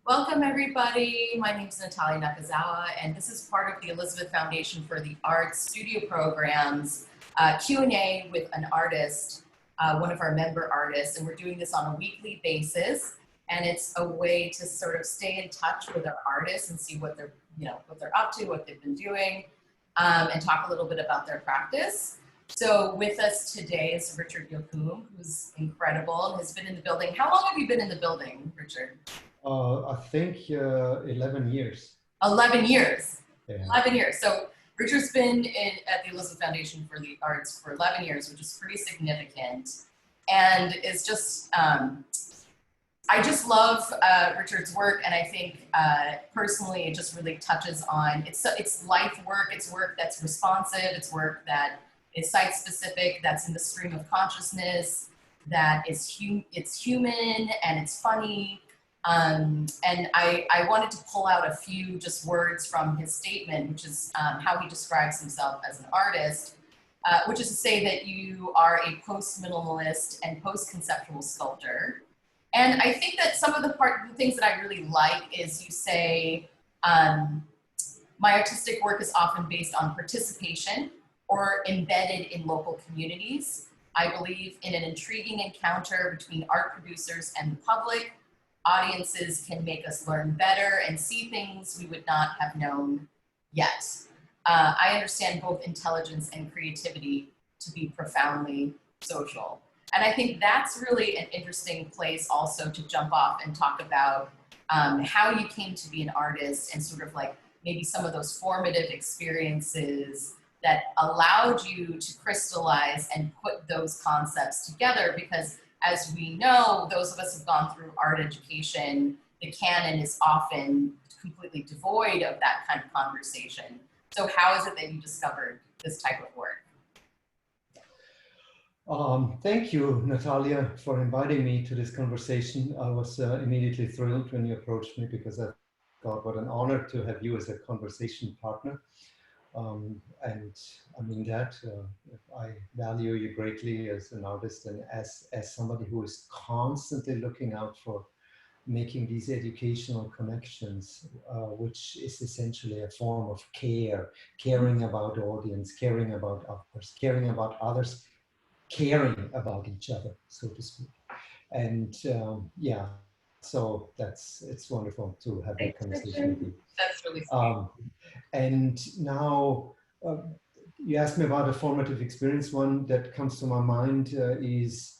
Welcome everybody. My name is Natalia Nakazawa, and this is part of the Elizabeth Foundation for the Arts Studio Programs Q&A with an artist, one of our member artists, and we're doing this on a weekly basis. And it's a way to sort of stay in touch with our artists and see what they're, what they're up to, what they've been doing, and talk a little bit about their practice. So with us today is Richard Jochum, who's incredible and has been in the building. How long have you been in the building, Richard? I think 11 years. 11 years. Yeah. 11 years. So Richard's been at the Elizabeth Foundation for the Arts for 11 years, which is pretty significant. And it's just, I just love Richard's work. And I think personally, it just really touches on, it's life work. It's work that's responsive. It's work that is site specific, that's in the stream of consciousness, that is it's human and it's funny. And I wanted to pull out a few just words from his statement, which is how he describes himself as an artist, which is to say that you are a post-minimalist and post-conceptual sculptor. And I think that some of the things that I really like is you say, my artistic work is often based on participation or embedded in local communities. I believe in an intriguing encounter between art producers and the public. Audiences can make us learn better and see things we would not have known yet. I understand both intelligence and creativity to be profoundly social. And I think that's really an interesting place also to jump off and talk about how you came to be an artist and sort of like maybe some of those formative experiences that allowed you to crystallize and put those concepts together, because as we know, those of us who've gone through art education, the canon is often completely devoid of that kind of conversation. So how is it that you discovered this type of work? Thank you, Natalia, for inviting me to this conversation. I was immediately thrilled when you approached me because I thought what an honor to have you as a conversation partner. And I mean that I value you greatly as an artist and as somebody who is constantly looking out for making these educational connections, which is essentially a form of care, caring about the audience, caring about others, caring about each other, so to speak. And yeah, so it's wonderful to have that conversation with you. That's really sweet. And now you asked me about a formative experience. One that comes to my mind is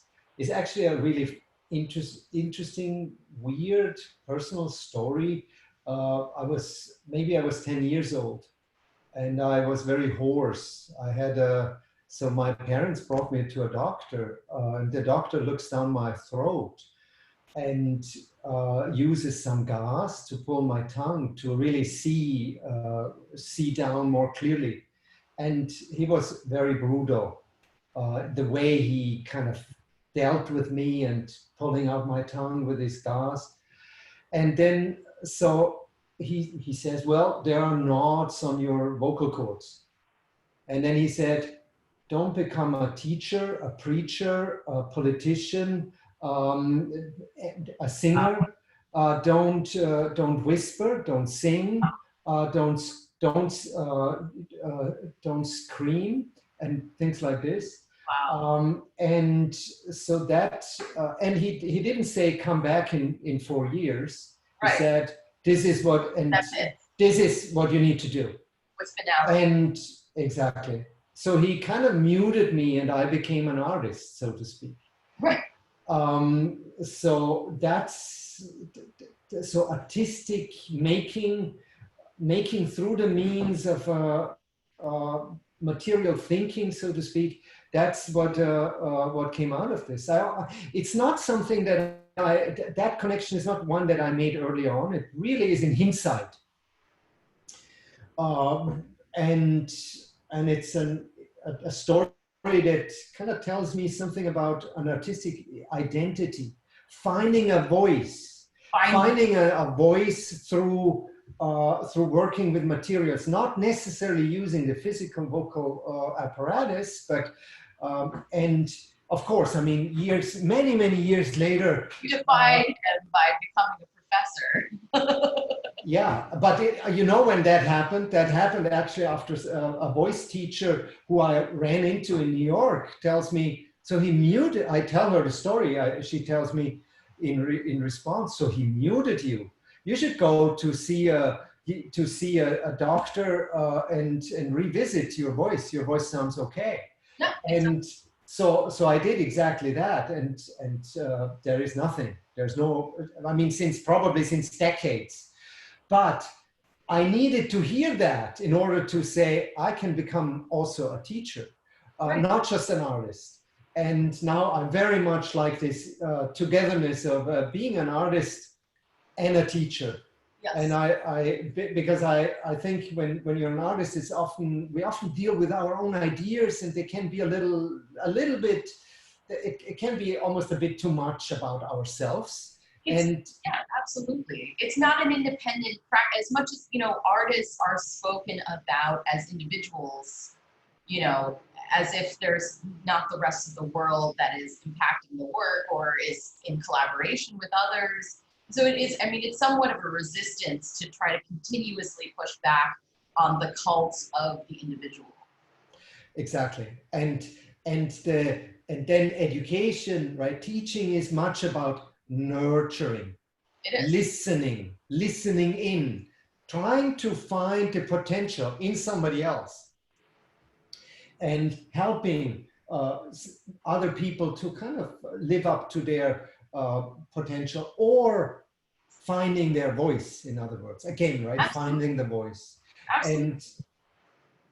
actually a really interesting, weird, personal story. I was 10 years old, and I was very hoarse. I had so my parents brought me to a doctor, and the doctor looks down my throat and uses some gas to pull my tongue to really see down more clearly. And he was very brutal. The way he kind of dealt with me and pulling out my tongue with his gas. And then, so he says, well, there are knots on your vocal cords. And then he said, don't become a teacher, a preacher, a politician, a singer. Don't whisper, don't sing, don't scream, and things like this. Wow. And so that, and he didn't say come back in 4 years. He Right. said, this is what, and that's it. This is what you need to do. What's been out? And exactly. So he kind of muted me, and I became an artist, so to speak. Right. So that's so artistic making through the means of material thinking, so to speak. That's what came out of this. It's not something that that connection is not one that I made early on. It really is in hindsight, and it's a story that kind of tells me something about an artistic identity, finding a voice, finding a voice through working with materials, not necessarily using the physical vocal apparatus, but and of course, I mean, many years later, you defined by becoming a professor. Yeah, but you know when that happened actually after a voice teacher who I ran into in New York tells me, so he muted, I tell her the story, she tells me in response, so he muted you. You should go to see a doctor and revisit your voice. Your voice sounds okay. Yeah, And so I did exactly that, and there is nothing. There's no, I mean, probably since decades. But I needed to hear that in order to say, I can become also a teacher, right. not just an artist. And now I'm very much like this togetherness of being an artist and a teacher. Yes. And because I think when you're an artist, we often deal with our own ideas, and they can be a little bit, it can be almost a bit too much about ourselves. Yeah, absolutely. It's not an independent practice. As much as, you know, artists are spoken about as individuals, you know, as if there's not the rest of the world that is impacting the work or is in collaboration with others. So it is, I mean, it's somewhat of a resistance to try to continuously push back on the cult of the individual. Exactly. And then education, right? Teaching is much about nurturing, listening in, trying to find the potential in somebody else, and helping other people to kind of live up to their potential, or finding their voice, in other words. Again, right? Absolutely. Finding the voice. Absolutely.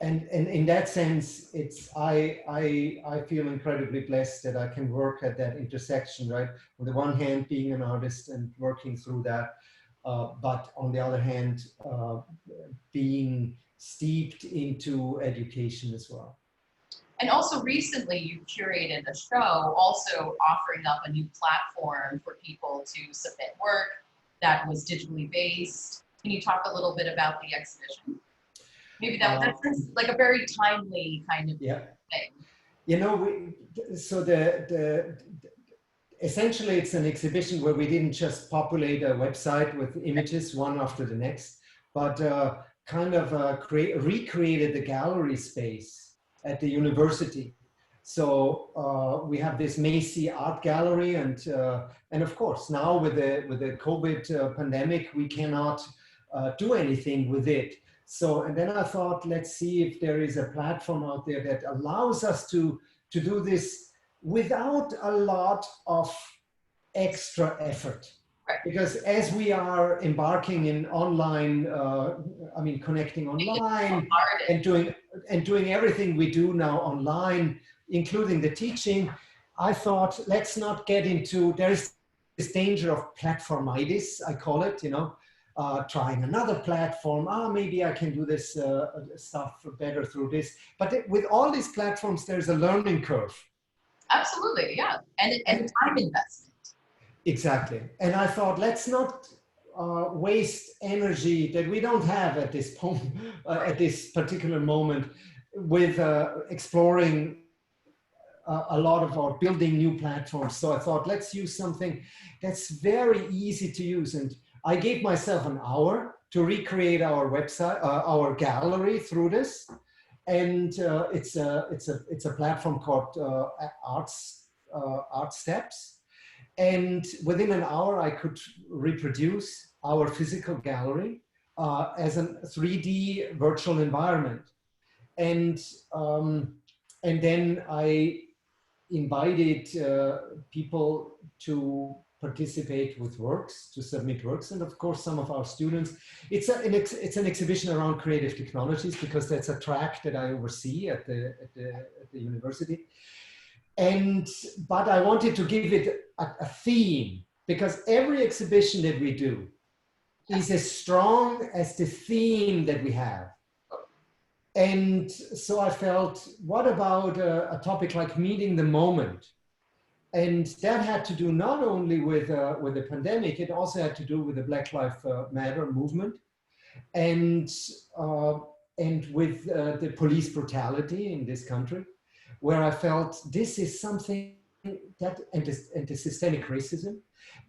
And in that sense, I feel incredibly blessed that I can work at that intersection, right? On the one hand, being an artist and working through that, but on the other hand, being steeped into education as well. And also recently you curated a show also offering up a new platform for people to submit work that was digitally based. Can you talk a little bit about the exhibition? Maybe that's like a very timely kind of thing. You know, essentially it's an exhibition where we didn't just populate a website with images one after the next, but kind of recreated the gallery space at the university. So we have this Macy art gallery, and of course now with the COVID pandemic, we cannot do anything with it. So, and then I thought, let's see if there is a platform out there that allows us to do this without a lot of extra effort. Right. Because as we are embarking in online, connecting online and doing everything we do now online, including the teaching, I thought, let's not get into, there's this danger of platformitis, I call it, you know. Trying another platform, maybe I can do this stuff better through this. But with all these platforms, there's a learning curve. Absolutely, yeah, and time investment. Exactly. And I thought, let's not waste energy that we don't have at this point, at this particular moment, with exploring a lot of our building new platforms. So I thought, let's use something that's very easy to use. And I gave myself an hour to recreate our website, our gallery through this, and it's a platform called Art Steps, and within an hour I could reproduce our physical gallery as a 3D virtual environment, and then I invited people to participate with works, to submit works, and of course some of our students. It's an exhibition around creative technologies, because that's a track that I oversee at the university. But I wanted to give it a theme, because every exhibition that we do is as strong as the theme that we have. And so I felt, what about a topic like meeting the moment? And that had to do not only with the pandemic, it also had to do with the Black Lives Matter movement, and with the police brutality in this country, where I felt this is something that and the systemic racism,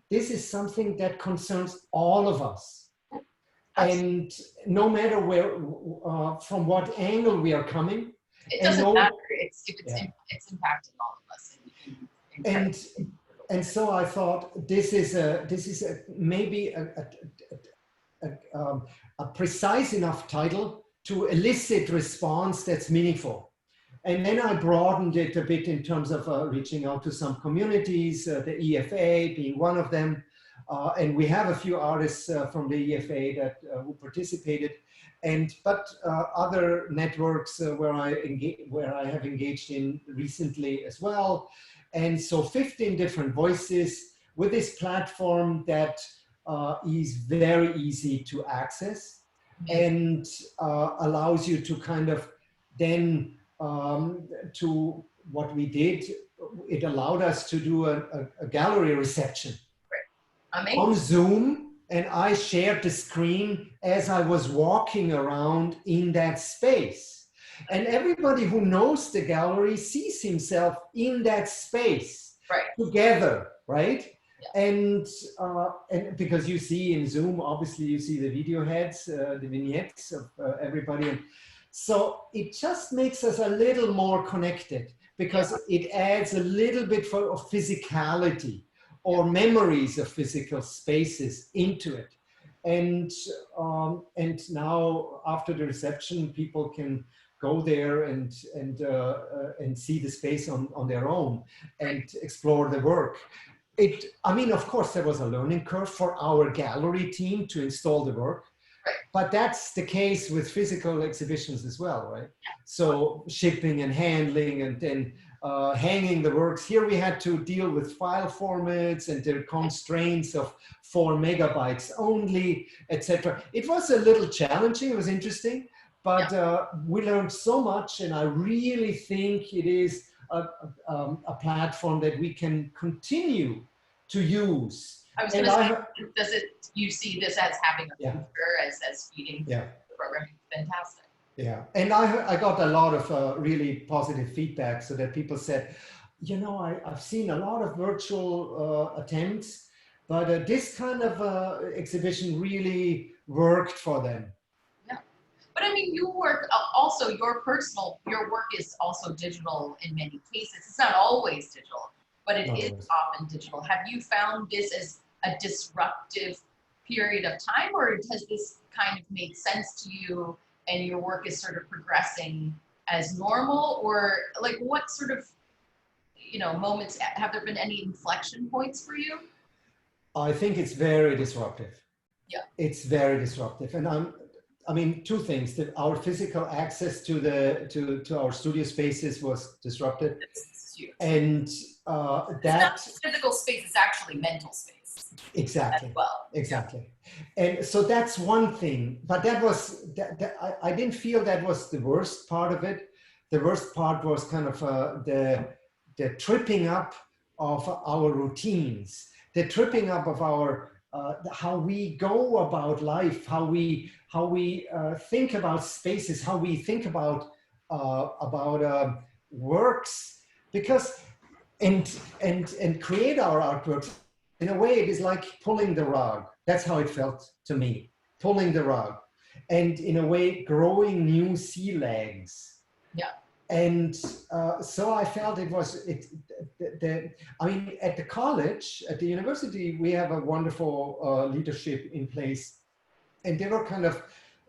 this is something that concerns all of us. And no matter where, from what angle we are coming, it doesn't matter. It's impacting all of us. And so I thought this is maybe a precise enough title to elicit response that's meaningful. And then I broadened it a bit in terms of reaching out to some communities, the EFA being one of them. And we have a few artists from the EFA that who participated, but other networks where I have engaged in recently as well. And so 15 different voices with this platform that is very easy to access and allows you to kind of then to what we did, it allowed us to do a gallery reception on Zoom, and I shared the screen as I was walking around in that space. And everybody who knows the gallery sees himself in that space together, right? Yeah. And because you see in Zoom, obviously you see the video heads, the vignettes of everybody. And so it just makes us a little more connected because it adds a little bit of physicality or memories of physical spaces into it. And now after the reception, people can go there and see the space on their own and explore the work. I mean, of course, there was a learning curve for our gallery team to install the work, but that's the case with physical exhibitions as well, right? So shipping and handling and then hanging the works. Here we had to deal with file formats and the constraints of 4 megabytes only, etc. It was a little challenging, it was interesting, but we learned so much, and I really think it is a platform that we can continue to use. I was going to say, you see this as having a future, as feeding the program? Fantastic. Yeah, and I got a lot of really positive feedback, so that people said, you know, I've seen a lot of virtual attempts, but this kind of exhibition really worked for them. Yeah, but I mean, you work also, your work is also digital in many cases. It's not always digital, but it is often digital. Have you found this as a disruptive period of time, or has this kind of made sense to you and your work is sort of progressing as normal? Or like what sort of, moments, have there been any inflection points for you? I think it's very disruptive. Yeah. It's very disruptive. And I mean, two things, that our physical access to our studio spaces was disrupted. It's huge. And that physical space is actually mental space. Exactly. As well. Exactly. And so that's one thing, but that was, I didn't feel that was the worst part of it. The worst part was kind of the tripping up of our routines, the tripping up of our, how we go about life, how we think about spaces, how we think about works, because, and create our artworks. In a way, it is like pulling the rug. That's how it felt to me, pulling the rug. And in a way, growing new sea legs. Yeah. And so I felt it was, I mean, at the college, at the university, we have a wonderful leadership in place. And they were kind of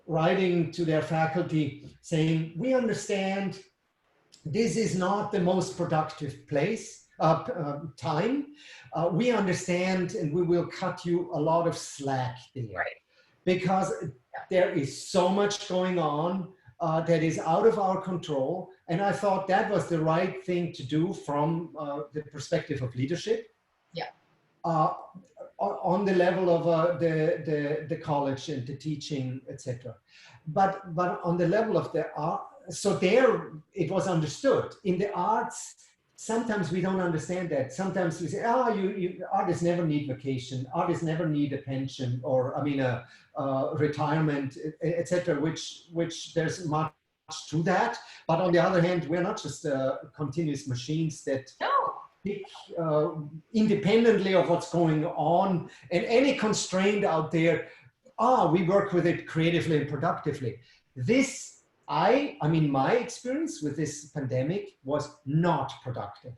writing to their faculty saying, we understand this is not the most productive place. Time, we understand, and we will cut you a lot of slack there, because there is so much going on that is out of our control. And I thought that was the right thing to do from the perspective of leadership. Yeah. On the level of the college and the teaching, etc. But on the level of the art, so there it was understood. In the arts, sometimes we don't understand that. Sometimes we say, artists never need vacation, artists never need a pension, or I mean a retirement, etc. Which there's much to that. But on the other hand, we're not just continuous machines that pick independently of what's going on, and any constraint out there, we work with it creatively and productively. This, I mean, my experience with this pandemic was not productive.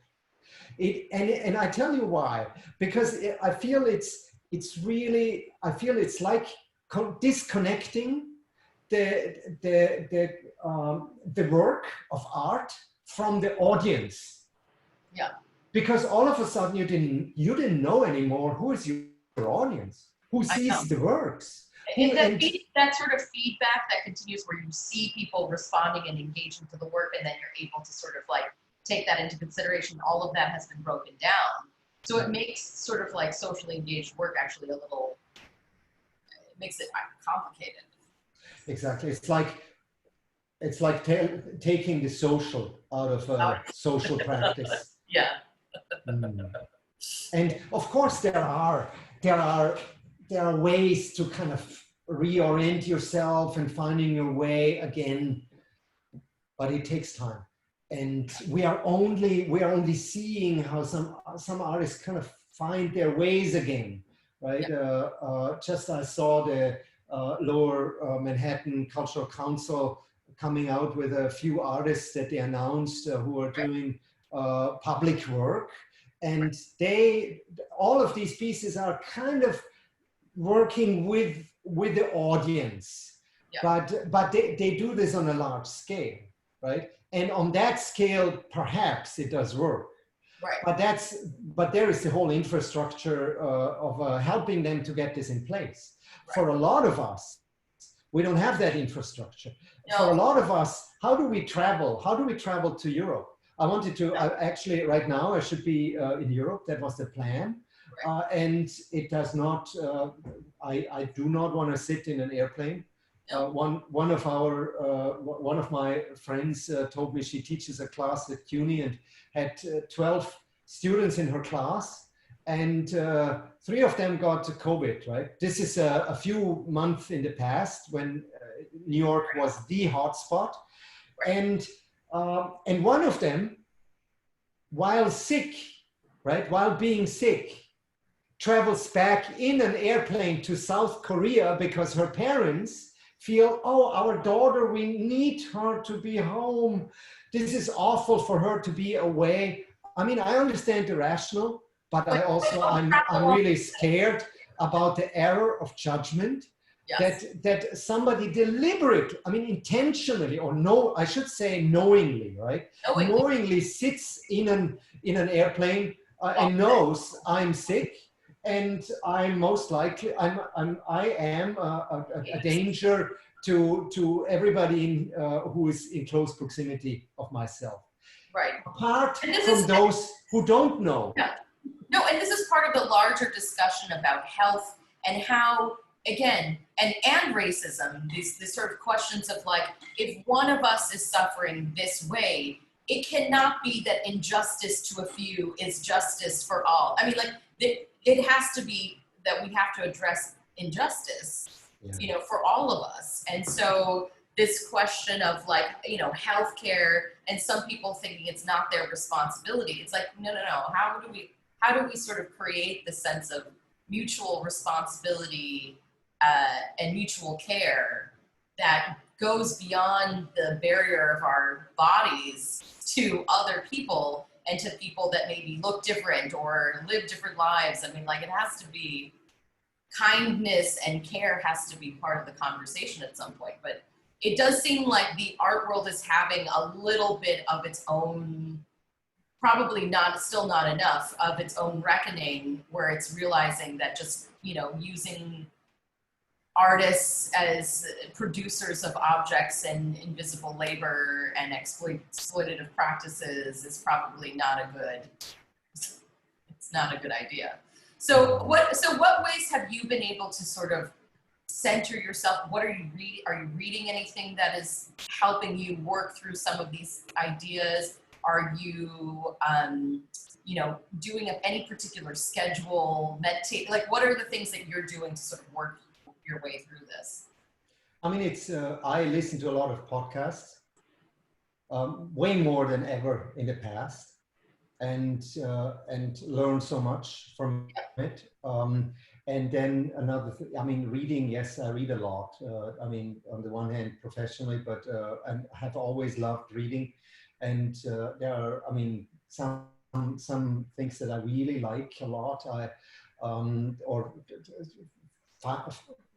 And I tell you why, because I feel it's really, I feel it's like disconnecting the work of art from the audience. Yeah. Because all of a sudden you didn't know anymore who is your audience, who sees the works. That sort of feedback that continues, where you see people responding and engaging to the work, and then you're able to sort of like take that into consideration. All of that has been broken down. So it makes sort of like socially engaged work actually a little, it makes it complicated. Exactly. It's like taking the social out of a social practice. Yeah. And of course there are ways to kind of reorient yourself and finding your way again, but it takes time. And we are only seeing how some artists kind of find their ways again, right? Yeah. Just I saw the Lower Manhattan Cultural Council coming out with a few artists that they announced who are doing public work, and all of these pieces are kind of working with the audience, yeah. but they do this on a large scale, right? And on that scale, perhaps it does work. Right. But there is the whole infrastructure of helping them to get this in place. Right. For a lot of us, we don't have that infrastructure. No. For a lot of us, how do we travel? How do we travel to Europe? I wanted to, actually right now I should be in Europe. That was the plan. Right. And it does not, I do not want to sit in an airplane. No. One of my friends told me she teaches a class at CUNY and had 12 students in her class, and 3 of them got COVID, right? This is a few months in the past when New York was the hotspot. Right. And one of them, while sick, right, while being sick, travels back in an airplane to South Korea because her parents feel, oh, our daughter, we need her to be home. This is awful for her to be away. I mean, I understand the rational, but I'm really scared about the error of judgment. Yes. That somebody deliberate, I mean, intentionally, or no, I should say knowingly, right? Knowingly sits in an airplane and knows I'm sick, and I'm most likely I am a danger to everybody who is in close proximity of myself. Right. Apart from those who don't know. Yeah. No, and this is part of the larger discussion about health and how, again, and racism, these sort of questions of like, if one of us is suffering this way, it cannot be that injustice to a few is justice for all. I mean, like, it has to be that we have to address injustice, you know, for all of us. And so this question of like, you know, healthcare and some people thinking it's not their responsibility. It's like, no. How do we sort of create the sense of mutual responsibility and mutual care that goes beyond the barrier of our bodies to other people and to people that maybe look different or live different lives? I mean, like, it has to be, kindness and care has to be part of the conversation at some point. But it does seem like the art world is having a little bit of its own, probably still not enough of its own reckoning, where it's realizing that just, you know, using artists as producers of objects and invisible labor and exploitative practices is probably it's not a good idea. So what ways have you been able to sort of center yourself? What are you reading? Are you reading anything that is helping you work through some of these ideas? Are you, you know, doing any particular schedule, meditate? Like, what are the things that you're doing to sort of work your way through this? I mean, I listen to a lot of podcasts, way more than ever in the past. and learn so much from it. And then another thing, I mean, reading, yes, I read a lot. I mean, on the one hand, professionally, but I have always loved reading. And there are, I mean, some things that I really like a lot. Or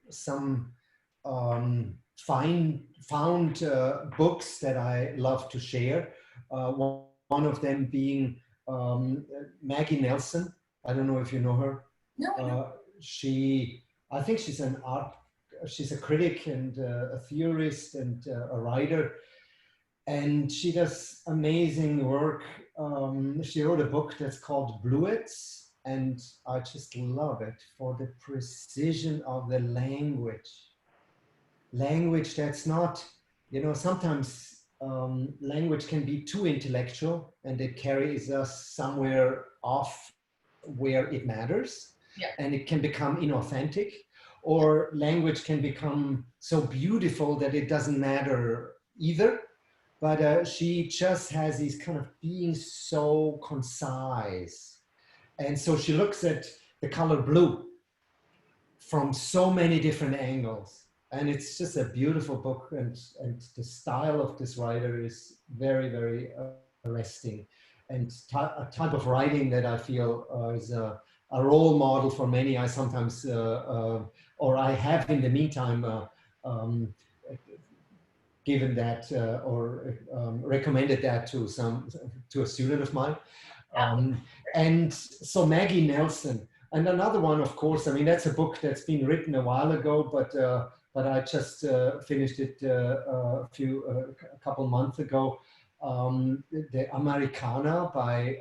some found books that I love to share. One of them being Maggie Nelson. I don't know if you know her. No, I don't. I think she's she's a critic and a theorist and a writer, and she does amazing work. She wrote a book that's called Bluets, and I just love it for the precision of the language. Language that's not, you know, sometimes language can be too intellectual and it carries us somewhere off where it matters. Yeah. And it can become inauthentic, or language can become so beautiful that it doesn't matter either. But she just has these kind of being so concise. And so she looks at the color blue from so many different angles. And it's just a beautiful book. And the style of this writer is very, very arresting. And a type of writing that I feel is a role model for many. I sometimes, or I have in the meantime, given that or recommended that to a student of mine. And so Maggie Nelson, and another one, of course, I mean, that's a book that's been written a while ago, but I just finished it a couple months ago. The Americana by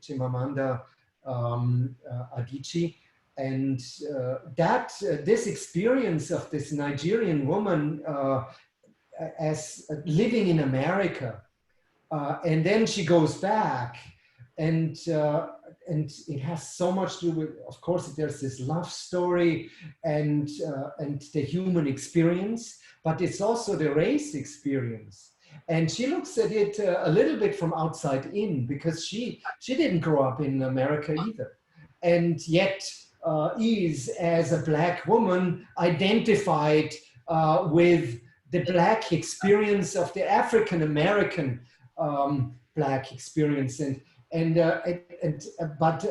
Chimamanda Adichie. And this experience of this Nigerian woman as living in America, and then she goes back, and it has so much to do with, of course, there's this love story and the human experience, but it's also the race experience. And she looks at it a little bit from outside in, because she didn't grow up in America either, and yet is, as a Black woman, identified with the Black experience of the African American Black experience, but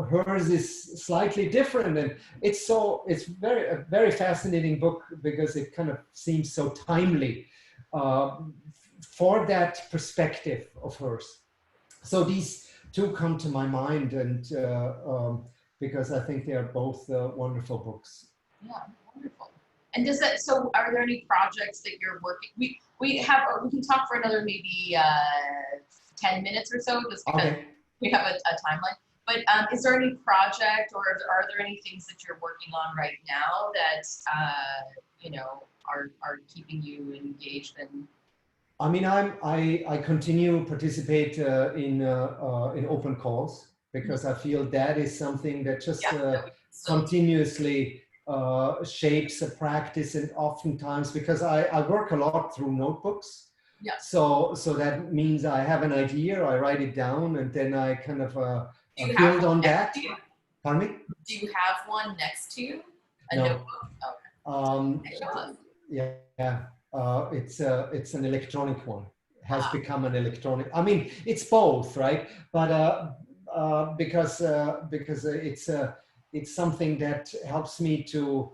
hers is slightly different, and it's a very fascinating book, because it kind of seems so timely for that perspective of hers. So these two come to my mind, and because I think they are both wonderful books. Yeah, wonderful. And does that, so are there any projects that you're working, we can talk for another maybe 10 minutes or so, just because we have a timeline. But is there any project, or are there any things that you're working on right now that you know, are keeping you engaged? And I mean, I continue to participate in open calls, because I feel that is something that just continuously shapes a practice, and oftentimes, because I work a lot through notebooks. Yeah. So that means I have an idea, I write it down, and then I kind of build on that. Pardon me? Do you have one next to you? A No. Notebook? Okay. Yeah. It's an electronic one. Has become an electronic. I mean, it's both, right? But because it's something that helps me to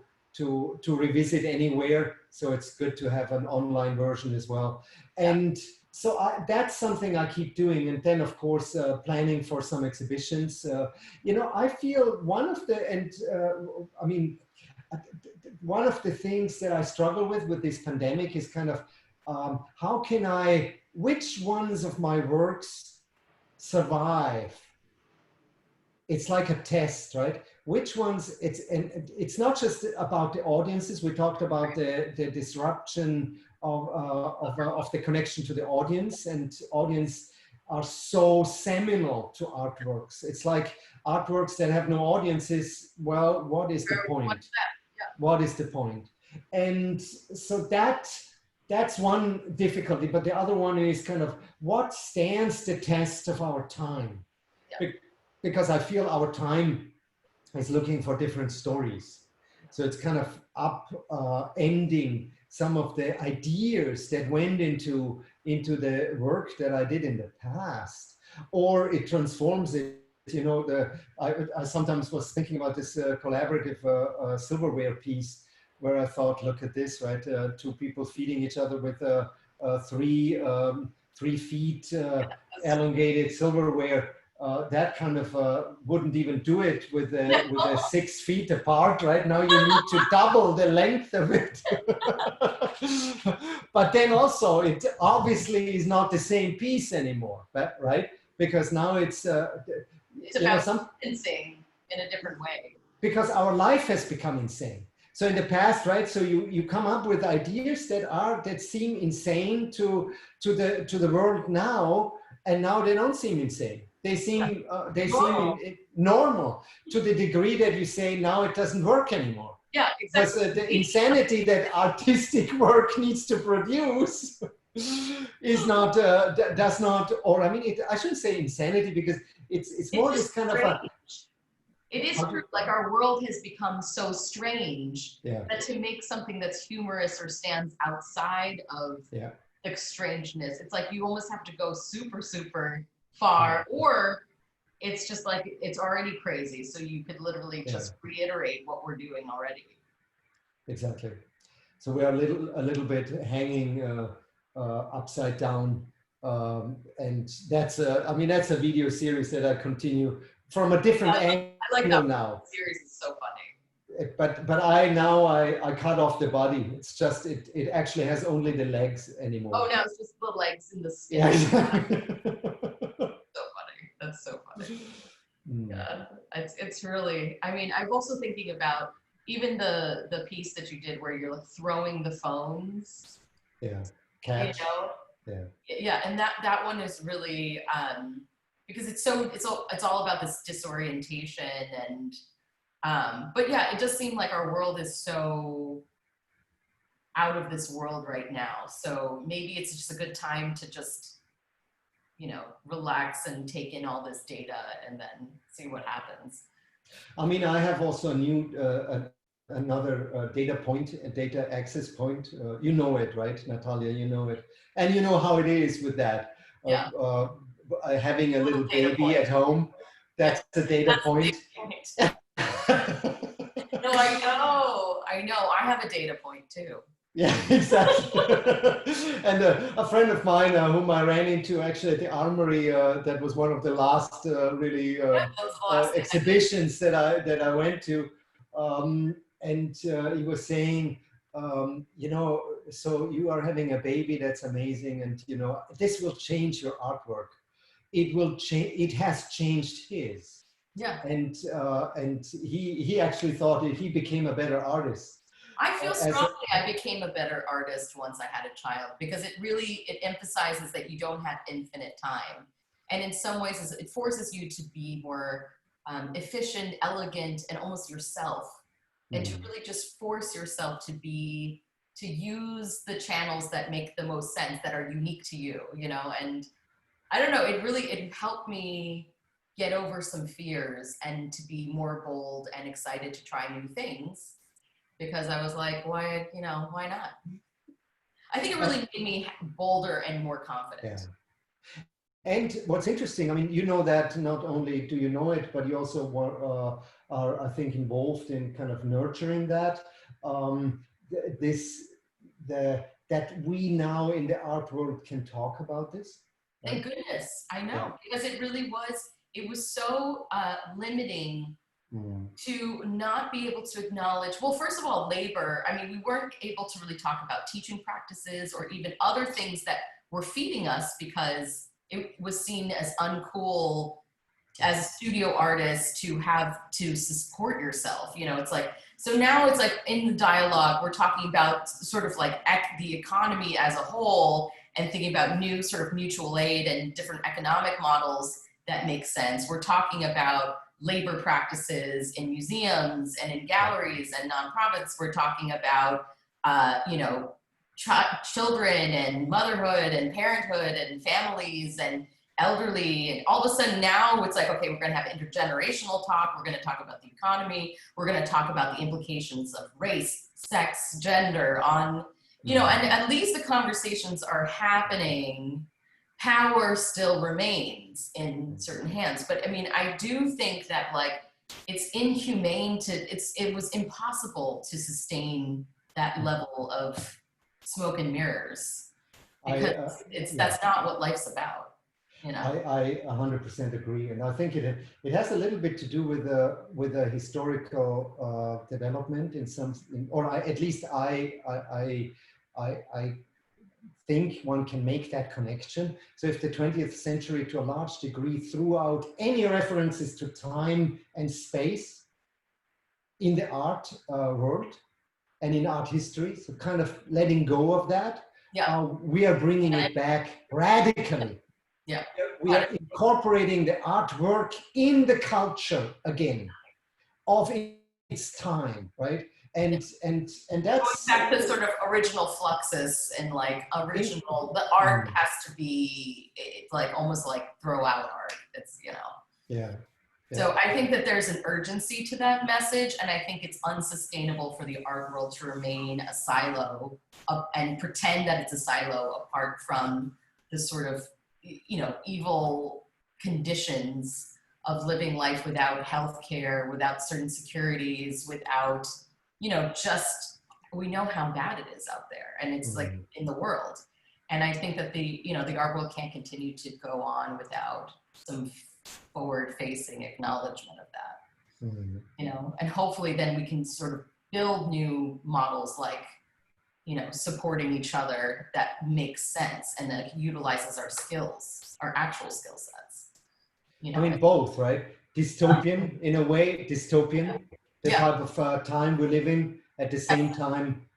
revisit anywhere. So it's good to have an online version as well. And so that's something I keep doing. And then, of course, planning for some exhibitions. You know, I feel one of the things that I struggle with this pandemic is kind of which ones of my works survive? It's like a test, right? Which ones, it's not just about the audiences. We talked about the disruption of the connection to the audience, and audience are so seminal to artworks. It's like artworks that have no audiences. Well, what is the point? What is the point? And so that's one difficulty, but the other one is kind of what stands the test of our time. Be- because I feel our time is looking for different stories. So it's kind of ending some of the ideas that went into the work that I did in the past, or it transforms it. You know, I sometimes was thinking about this collaborative silverware piece where I thought, look at this, right? Two people feeding each other with 3 feet elongated silverware. That kind of wouldn't even do it with a 6 feet apart. Right now, you need to double the length of it. But then also, it obviously is not the same piece anymore, right? Because now it's about balancing in a different way. Because our life has become insane. So in the past, right? So you come up with ideas that seem insane to the world now, and now they don't seem insane. They seem normal to the degree that you say now it doesn't work anymore. Yeah, exactly. Because the insanity that artistic work needs to produce is not does not, or I mean, I shouldn't say insanity because it's more this kind strange. of a. It is true, like our world has become so strange that to make something that's humorous or stands outside of the strangeness, it's like you almost have to go super, super far, or it's just like, it's already crazy. So you could literally just reiterate what we're doing already. Exactly. So we are a little bit hanging upside down. And that's that's a video series that I continue from a different angle. I like that now. Series is so funny. But I cut off the body. It's just it actually has only the legs anymore. Oh, now it's just the legs and the skin. Yeah. So funny. That's so funny. Yeah, it's really. I mean, I'm also thinking about even the piece that you did where you're like throwing the phones. Yeah. Catch. You know. Yeah, and that one is really because it's all about this disorientation and but yeah, it does seem like our world is so out of this world right now. So maybe it's just a good time to just, relax and take in all this data and then see what happens. I mean, I have also a new another data point, a data access point. You know it, right, Natalia? You know it, and you know how it is with that. Having a little baby at home, that's the data point. No, I know. I have a data point too. Yeah, exactly. And a friend of mine whom I ran into actually at the Armory, that was one of the last exhibitions that I went to, and he was saying, so you are having a baby, that's amazing, and this will change your artwork. It will change. It has changed his. Yeah. And he actually thought that he became a better artist. I feel strongly I became a better artist once I had a child, because it emphasizes that you don't have infinite time. And in some ways it forces you to be more efficient, elegant, and almost yourself. And to really just force yourself to use the channels that make the most sense, that are unique to you, and I don't know, it helped me get over some fears and to be more bold and excited to try new things, because I was like, why not? I think it really made me bolder and more confident. Yeah. And what's interesting, I mean, that not only do you know it, but you also are, I think, involved in kind of nurturing that. That we now in the art world can talk about this. Right? Thank goodness, I know, because it was so limiting to not be able to acknowledge, well, first of all, labor. I mean, we weren't able to really talk about teaching practices or even other things that were feeding us, because it was seen as uncool as a studio artist to have to support yourself. It's like, so now it's like in the dialogue, we're talking about sort of like the economy as a whole, and thinking about new sort of mutual aid and different economic models that make sense. We're talking about labor practices in museums and in galleries and nonprofits. We're talking about, children and motherhood and parenthood and families. And elderly, and all of a sudden now it's like, okay, we're going to have intergenerational talk. We're going to talk about the economy. We're going to talk about the implications of race, sex, gender on, you know, and at least the conversations are happening. Power still remains in certain hands. But I mean, I do think that like, it's inhumane to, it was impossible to sustain that level of smoke and mirrors, because that's not what life's about, you know. I 100% agree, and I think it has a little bit to do with a historical development in some, at least I think one can make that connection. So if the 20th century to a large degree threw out any references to time and space in the art world and in art history, so kind of letting go of that, we are bringing it back radically. Yeah. We are incorporating the artwork in the culture again of its time, right? And that's going back to sort of original fluxus and like original, the art has to be like almost like throw out art. It's, you know. Yeah. So I think that there's an urgency to that message, and I think it's unsustainable for the art world to remain a silo and pretend that it's a silo apart from the sort of, you know, evil conditions of living life without healthcare, without certain securities, without, you know, just, we know how bad it is out there, and it's like in the world. And I think that the, you know, the art world can't continue to go on without some forward-facing acknowledgement of that, you know, and hopefully then we can sort of build new models like, you know, supporting each other that makes sense and that utilizes our skills, our actual skill sets. You know, I mean, both, right? Dystopian in a way, dystopian, the type of time we live in. At the same time,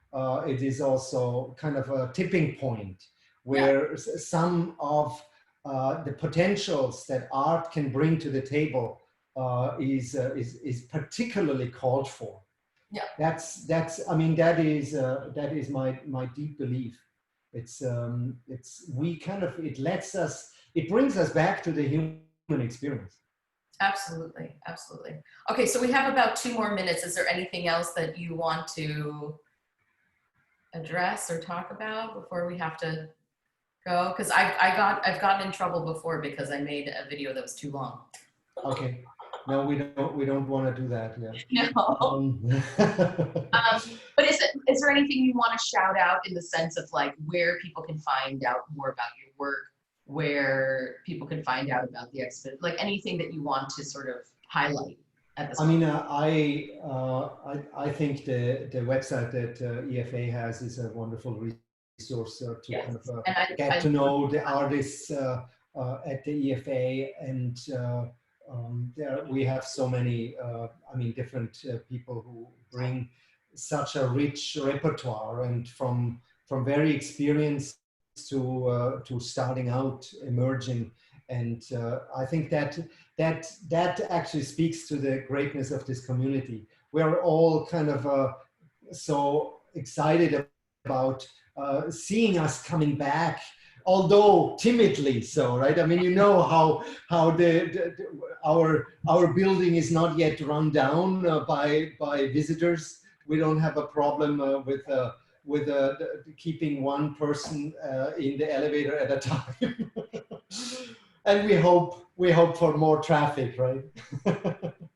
it is also kind of a tipping point where some of the potentials that art can bring to the table is particularly called for. Yeah, that's. I mean, that is my deep belief. It's we kind of, it brings us back to the human experience. absolutely, absolutely. Okay, so we have about 2 more minutes. Is there anything else that you want to address or talk about before we have to go? Because I've gotten in trouble before because I made a video that was too long. Okay. No, we don't want to do that. Yeah. No. But is there anything you want to shout out in the sense of like where people can find out more about your work, where people can find out about the exhibit, like anything that you want to sort of highlight at this point? I think the website that EFA has is a wonderful resource to kind of get to know the artists at the EFA, and there we have so many different people who bring such a rich repertoire, and from very experienced to starting out, emerging, and I think that actually speaks to the greatness of this community. We're all kind of so excited about seeing us coming back, although timidly so, right? I mean, you know how our building is not yet run down by visitors. We don't have a problem with keeping one person in the elevator at a time. And we hope for more traffic, right?